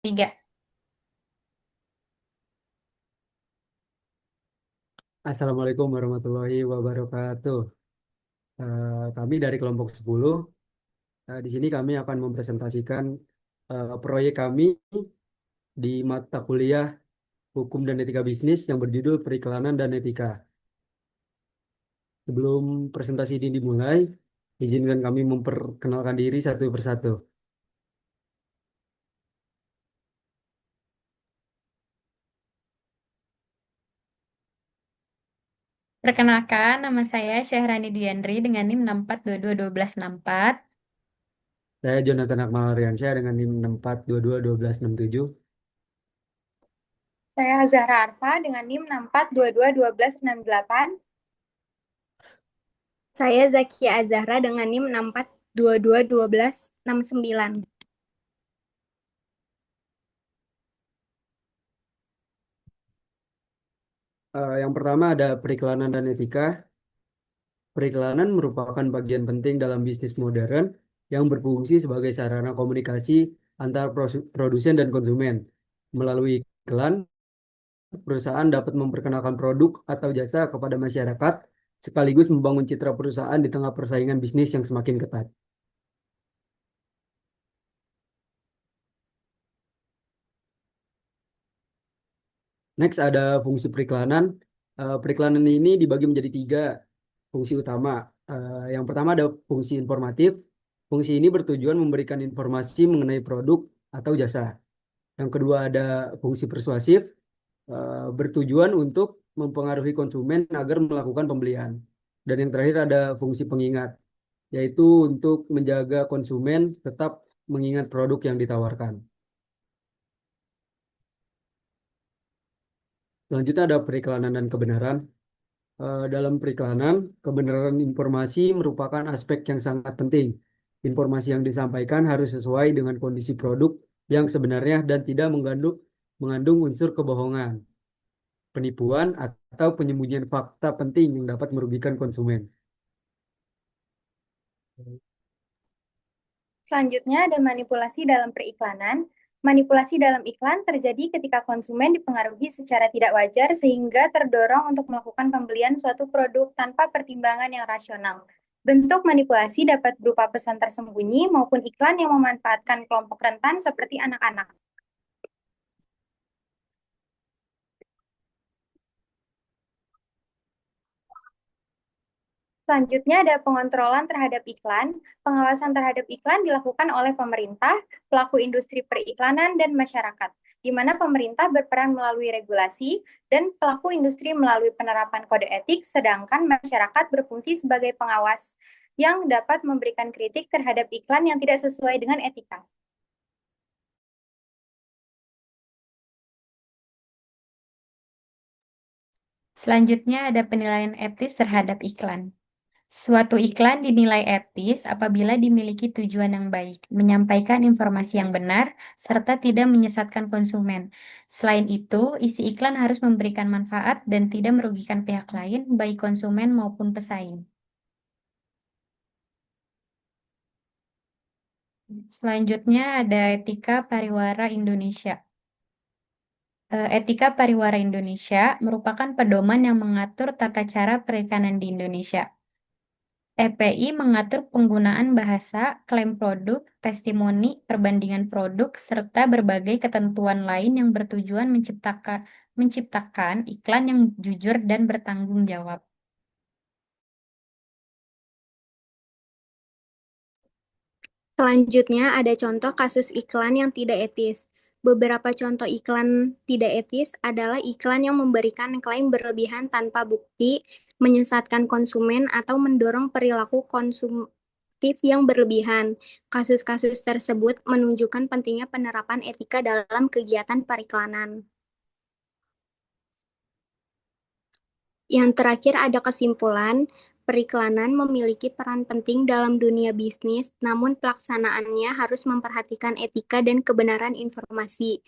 Tiga. Assalamualaikum warahmatullahi wabarakatuh. Kami dari kelompok 10, di sini kami akan mempresentasikan proyek kami di mata kuliah Hukum dan Etika Bisnis yang berjudul Periklanan dan Etika. Sebelum presentasi ini dimulai, izinkan kami memperkenalkan diri satu persatu. Perkenalkan, nama saya Syahrani Diandri dengan NIM 64221264. Saya Jonathan Akmal Aryansyah dengan NIM 64221267. Saya Zahra Arfa dengan NIM 64221268. Saya Zakia Azahra dengan NIM 64221269. Yang pertama ada periklanan dan etika. Periklanan merupakan bagian penting dalam bisnis modern yang berfungsi sebagai sarana komunikasi antar produsen dan konsumen. Melalui iklan, perusahaan dapat memperkenalkan produk atau jasa kepada masyarakat, sekaligus membangun citra perusahaan di tengah persaingan bisnis yang semakin ketat. Next ada fungsi periklanan. Periklanan ini dibagi menjadi tiga fungsi utama. Yang pertama ada fungsi informatif. Fungsi ini bertujuan memberikan informasi mengenai produk atau jasa. Yang kedua ada fungsi persuasif, bertujuan untuk mempengaruhi konsumen agar melakukan pembelian. Dan yang terakhir ada fungsi pengingat, yaitu untuk menjaga konsumen tetap mengingat produk yang ditawarkan. Selanjutnya ada periklanan dan kebenaran. Dalam periklanan, kebenaran informasi merupakan aspek yang sangat penting. Informasi yang disampaikan harus sesuai dengan kondisi produk yang sebenarnya dan tidak mengandung unsur kebohongan, penipuan, atau penyembunyian fakta penting yang dapat merugikan konsumen. Selanjutnya ada manipulasi dalam periklanan. Manipulasi dalam iklan terjadi ketika konsumen dipengaruhi secara tidak wajar sehingga terdorong untuk melakukan pembelian suatu produk tanpa pertimbangan yang rasional. Bentuk manipulasi dapat berupa pesan tersembunyi maupun iklan yang memanfaatkan kelompok rentan seperti anak-anak. Selanjutnya ada pengontrolan terhadap iklan. Pengawasan terhadap iklan dilakukan oleh pemerintah, pelaku industri periklanan, dan masyarakat, di mana pemerintah berperan melalui regulasi dan pelaku industri melalui penerapan kode etik, sedangkan masyarakat berfungsi sebagai pengawas yang dapat memberikan kritik terhadap iklan yang tidak sesuai dengan etika. Selanjutnya ada penilaian etis terhadap iklan. Suatu iklan dinilai etis apabila dimiliki tujuan yang baik, menyampaikan informasi yang benar, serta tidak menyesatkan konsumen. Selain itu, isi iklan harus memberikan manfaat dan tidak merugikan pihak lain, baik konsumen maupun pesaing. Selanjutnya ada etika pariwara Indonesia. Etika Pariwara Indonesia merupakan pedoman yang mengatur tata cara perikanan di Indonesia. EPI mengatur penggunaan bahasa, klaim produk, testimoni, perbandingan produk, serta berbagai ketentuan lain yang bertujuan menciptakan iklan yang jujur dan bertanggung jawab. Selanjutnya ada contoh kasus iklan yang tidak etis. Beberapa contoh iklan tidak etis adalah iklan yang memberikan klaim berlebihan tanpa bukti, menyesatkan konsumen, atau mendorong perilaku konsumtif yang berlebihan. Kasus-kasus tersebut menunjukkan pentingnya penerapan etika dalam kegiatan periklanan. Yang terakhir ada kesimpulan, periklanan memiliki peran penting dalam dunia bisnis, namun pelaksanaannya harus memperhatikan etika dan kebenaran informasi.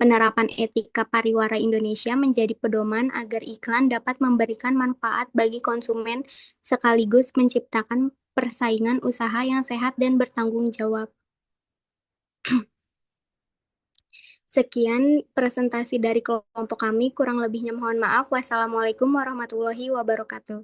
Penerapan etika pariwara Indonesia menjadi pedoman agar iklan dapat memberikan manfaat bagi konsumen sekaligus menciptakan persaingan usaha yang sehat dan bertanggung jawab. Sekian presentasi dari kelompok kami, kurang lebihnya mohon maaf. Wassalamualaikum warahmatullahi wabarakatuh.